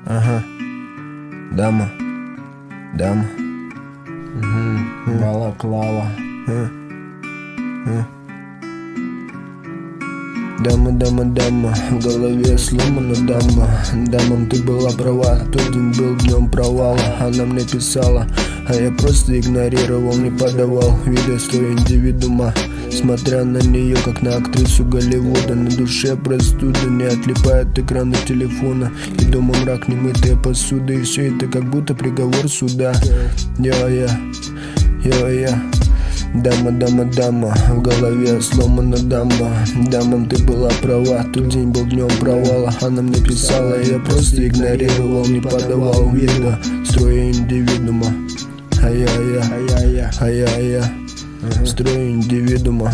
Ага. Дама. Дама. Балаклава. Дама, дама, дама, в голове сломана дама. Дамам ты была права, тот день был днем провала. Она мне писала, а я просто игнорировал, не подавал вида своего индивидуума. Смотря на нее, как на актрису Голливуда. На душе простуда, не отлипает экраны телефона. И дома мрак, немытая посуда. И все это как будто приговор суда. Я. Дама, дама, дама, в голове сломана дамба. Дамам ты была права, тот день был днем провала. Она мне писала, я просто игнорировал, не подавал вида строя индивидуума. А я строя индивидуума.